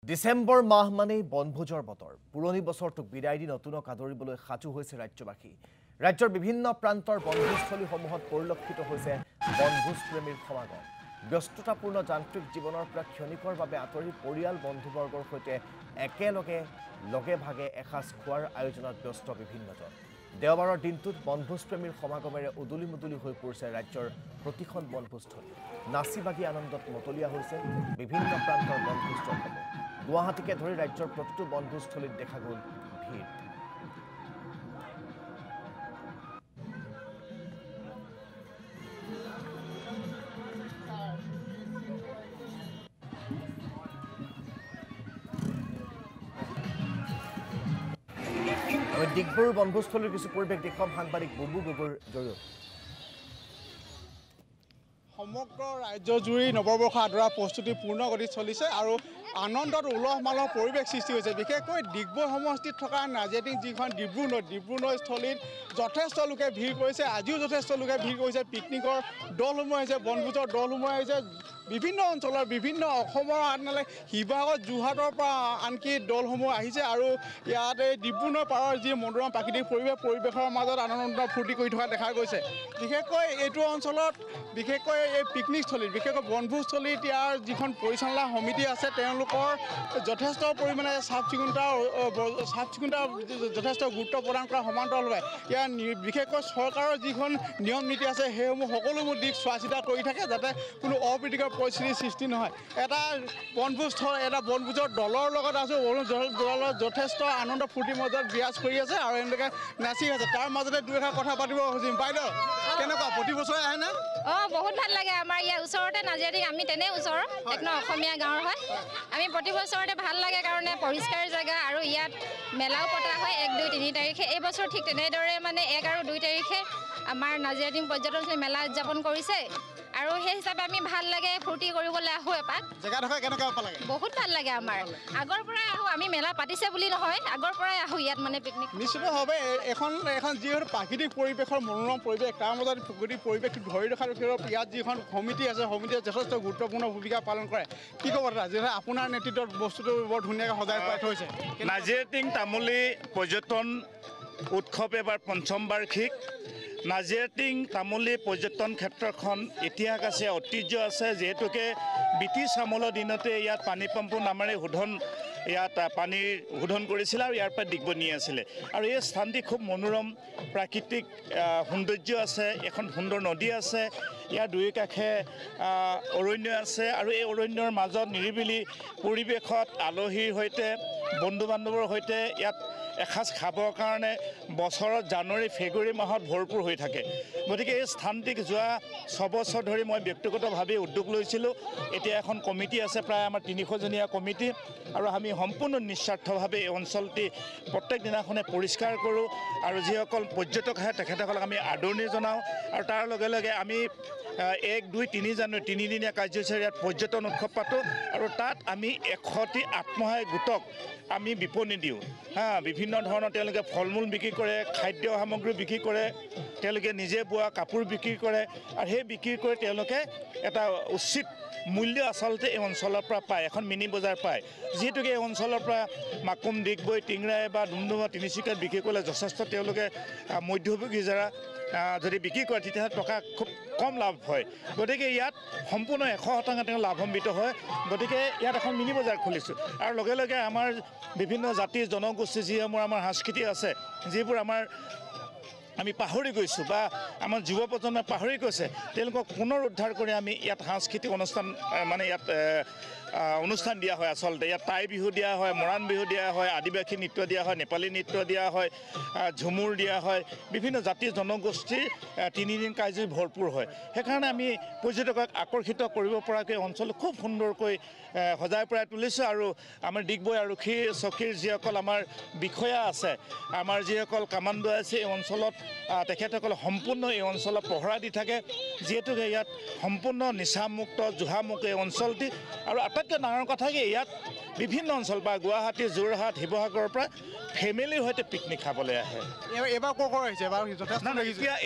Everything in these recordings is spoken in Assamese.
ডিসেম্বৰ মাহ মানেই বনভোজৰ বতৰ পুৰণি বছৰটোক বিদায় দি নতুনক আদৰিবলৈ সাজু হৈছে ৰাজ্যবাসী ৰাজ্যৰ বিভিন্ন প্ৰান্তৰ বনভোজস্থলীসমূহত পৰিলক্ষিত হৈছে বনভোজ প্ৰেমীৰ সমাগম ব্যস্ততাপূৰ্ণ যান্ত্ৰিক জীৱনৰ পৰা ক্ষণিকৰ বাবে আঁতৰি পৰিয়াল বন্ধুবৰ্গৰ সৈতে একেলগে লগে ভাগে এসাজ খোৱাৰ আয়োজনত ব্যস্ত বিভিন্নজন দেওবাৰৰ দিনটোত বনভোজ প্ৰেমীৰ সমাগমেৰে উদুলি মুদুলি হৈ পৰিছে ৰাজ্যৰ প্ৰতিখন বনভোজস্থলী নাচি বাগি আনন্দত মতলীয়া হৈছে বিভিন্ন প্ৰান্তৰ বনভোজস্থলীসমূহ গুৱাহাটীকে ধৰি ৰাজ্যৰ প্ৰতিটো বনভোজস্থলীত দেখা গ'ল ভিৰ আমি ডিগবৈৰ বনভোজস্থলীৰ কিছু পৰিৱেশ দেখুৱাম সাংবাদিক বুবু গগৈৰ জৰিয়তে সমগ্ৰ ৰাজ্যজুৰি নৱবৰ্ষ আদৰা প্ৰস্তুতি পূৰ্ণ গতিত চলিছে আৰু আনন্দত উলহ মালহ পৰিৱেশ সৃষ্টি হৈছে বিশেষকৈ ডিগবৈ সমষ্টিত থকা নাজিৰাটিং যিখন ডিব্ৰু নৈ স্থলীত যথেষ্ট লোকে ভিৰ কৰিছে আজিও যথেষ্ট লোকে ভিৰ কৰিছে পিকনিকৰ দলসমূহ আহিছে বনভোজৰ দলসমূহ আহিছে বিভিন্ন অঞ্চলৰ বিভিন্ন অসমৰ আনহাতে শিৱসাগৰ যোৰহাটৰ পৰা আনকি দলসমূহ আহিছে আৰু ইয়াতে ডিব্ৰু নৈ পাৰৰ যি মনোৰম প্ৰাকৃতিক পৰিৱেশৰ মাজত আনন্দ ফূৰ্তি কৰি থকা দেখা গৈছে বিশেষকৈ এইটো অঞ্চলত বিশেষকৈ এই পিকনিকস্থলীত বিশেষকৈ বনভোজস্থলীত ইয়াৰ যিখন পৰিচালনা সমিতি আছে তেওঁলোকৰ যথেষ্ট পৰিমাণে চাফ চিকুণতা যথেষ্ট গুৰুত্ব প্ৰদান কৰা সমান্তৰালভাৱে ইয়াৰ বিশেষকৈ চৰকাৰৰ যিখন নিয়ম নীতি আছে সেইসমূহ সকলোবোৰ দিশ চোৱা চিতা কৰি থাকে যাতে কোনো অপ্ৰীতিকৰ পৰিস্থিতিৰ সৃষ্টি নহয় এটা বনভোজৰ দলৰ লগত আছোঁ দলৰ যথেষ্ট আনন্দ ফূৰ্তিৰ মাজত বিৰাজ কৰি আছে আৰু এনেকৈ নাচি আছে তাৰ মাজতে দুই এষাৰ কথা পাতিব খুজিম বাইদেউ কেনেকুৱা প্ৰতি বছৰে আহেনে বহুত ভাল লাগে আমাৰ ইয়াৰ ওচৰতে নাজিৰাটিং আমি তেনে ওচৰ একদম অসমীয়া গাঁৱৰ হয় আমি প্ৰতি বছৰতে ভাল লাগে কাৰণে পৰিষ্কাৰ জেগা আৰু ইয়াত মেলাও পতা হয় 1, 2, 3 তাৰিখে এই বছৰ ঠিক তেনেদৰে মানে 1 আৰু 2 তাৰিখে আমাৰ নাজিৰাটিং পৰ্যটনস্থলী মেলা উদযাপন কৰিছে আৰু সেই হিচাপে আমি ভাল লাগে ফূৰ্তি কৰিবলৈ আহোঁ এপাক জেগাডোখৰ কেনেকুৱা লাগে বহুত ভাল লাগে আমাৰ আগৰ পৰাই আহোঁ আমি মেলা পাতিছে বুলি নহয় আগৰ পৰাই আহোঁ ইয়াত মানে পিকনিক নিশ্চিতভাৱে এখন যিহেতু প্ৰাকৃতিক পৰিৱেশৰ মনোৰম পৰিৱেশ তাৰ মাজত প্ৰকৃতিক পৰিৱেশটো ধৰি ৰখাৰ ইয়াত যিখন সমিতি আছে সমিতিয়ে যথেষ্ট গুৰুত্বপূৰ্ণ ভূমিকা পালন কৰে কি ক'ব দাদা যিহেতু আপোনাৰ নেতৃত্বত বস্তুটো বৰ ধুনীয়াকৈ সজাই পৰাই থৈছে নাজিৰাটিং তামুলী পৰ্যটন উৎসৱ এবাৰ পঞ্চম বাৰ্ষিক নাজিৰাটিং তামুলী পৰ্যটন ক্ষেত্ৰখন ইতিহাস আছে ঐতিহ্য আছে যিহেতুকে ব্ৰিটিছ আমোলৰ দিনতে ইয়াত পানী পাম্প নামেৰে ইয়াত পানীৰ শোধন কৰিছিল আৰু ইয়াৰ পৰা ডিগবৈ নি আছিলে আৰু এই স্থানটি খুব মনোৰম প্ৰাকৃতিক সৌন্দৰ্য আছে এখন সুন্দৰ নদী আছে ইয়াৰ দুই কাষে অৰণ্য আছে আৰু এই অৰণ্যৰ মাজত নিৰিবিলি পৰিৱেশত আলহীৰ সৈতে বন্ধু বান্ধৱৰ সৈতে ইয়াত এসাজ খাবৰ কাৰণে বছৰত জানুৱাৰী ফেব্ৰুৱাৰী মাহত ভৰপূৰ হৈ থাকে গতিকে এই স্থানটিক যোৱা 6 বছৰ ধৰি মই ব্যক্তিগতভাৱে উদ্যোগ লৈছিলোঁ এতিয়া এখন কমিটি আছে প্ৰায় আমাৰ 300 জনীয়া কমিটি আৰু আমি সম্পূৰ্ণ নিস্বাৰ্থভাৱে এই অঞ্চলটি প্ৰত্যেক দিনাখনে পৰিষ্কাৰ কৰোঁ আৰু যিসকল পৰ্যটক আহে তেখেতসকলক আমি আদৰণি জনাওঁ আৰু তাৰ লগে লগে আমি 1, 2, 3 জানুৱাৰী 3 দিনীয়া কাৰ্যসূচীৰে ইয়াত পৰ্যটন উৎসৱ পাতোঁ আৰু তাত আমি 100টি আত্মসহায়ক গোটক আমি বিপণী দিওঁ বিভিন্ন ধৰণৰ তেওঁলোকে ফল মূল বিক্ৰী কৰে খাদ্য সামগ্ৰী বিক্ৰী কৰে তেওঁলোকে নিজে বোৱা কাপোৰ বিক্ৰী কৰে আৰু সেই বিক্ৰী কৰি তেওঁলোকে এটা উচিত মূল্য আচলতে এই অঞ্চলৰ পৰা পায় এখন মিনি বজাৰ পায় যিহেতুকে এই অঞ্চলৰ পৰা মাকুম ডিগবৈ টিংৰাই বা ডুমডুমা তিনিচুকীয়াত বিক্ৰী কৰিলে যথেষ্ট তেওঁলোকে মধ্যভোগী যাৰা যদি বিক্ৰী কৰে তেতিয়াহ'লে টকা খুব কম লাভ হয় গতিকে ইয়াত সম্পূৰ্ণ 100% তেওঁ লাভান্বিত হয় গতিকে ইয়াত এখন মিনি বজাৰ খুলিছোঁ আৰু লগে লগে আমাৰ বিভিন্ন জাতি জনগোষ্ঠী যিসমূহ আমাৰ সংস্কৃতি আছে যিবোৰ আমি পাহৰি গৈছোঁ বা আমাৰ যুৱ প্ৰজন্মই পাহৰি গৈছে তেওঁলোকক পুনৰ উদ্ধাৰ কৰি আমি ইয়াত সাংস্কৃতিক অনুষ্ঠান মানে ইয়াত অনুষ্ঠান দিয়া হয় আচলতে ইয়াত টাই বিহু দিয়া হয় মৰাণ বিহু দিয়া হয় আদিবাসী নৃত্য দিয়া হয় নেপালী নৃত্য দিয়া হয় ঝুমুৰ দিয়া হয় বিভিন্ন জাতি জনগোষ্ঠীৰ 3 দিন কাৰ্যসূচী ভৰপূৰ হয় সেইকাৰণে আমি পৰ্যটকক আকৰ্ষিত কৰিব পৰাকৈ অঞ্চল খুব সুন্দৰকৈ সজাই পৰাই তুলিছোঁ আৰু আমাৰ ডিগবৈ আৰক্ষী চকীৰ যিসকল আমাৰ বিষয়া আছে আমাৰ যিসকল কামাণ্ডো আছে এই অঞ্চলত তেখেতসকলে সম্পূৰ্ণ এই অঞ্চলত পহৰা দি থাকে যিহেতুকে ইয়াত সম্পূৰ্ণ নিচামুক্ত জুহামুক্ত এই অঞ্চলটি আৰু আটাইতকৈ ডাঙৰ কথা কি ইয়াত বিভিন্ন অঞ্চল বা গুৱাহাটী যোৰহাট শিৱসাগৰৰ পৰা ফেমিলিৰ সৈতে পিকনিক খাবলৈ আহে এবাৰ ক'ৰ আহিছে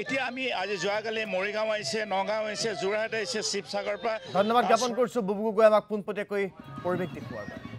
এতিয়া আমি আজি যোৱাকালি মৰিগাঁও আহিছে নগাঁও আহিছে যোৰহাট আহিছে শিৱসাগৰৰ পৰা ধন্যবাদ জ্ঞাপন কৰিছোঁ বুবু গগৈ আমাক পোনপটীয়াকৈ পৰিৱেশ দেখুওৱাৰ বাবে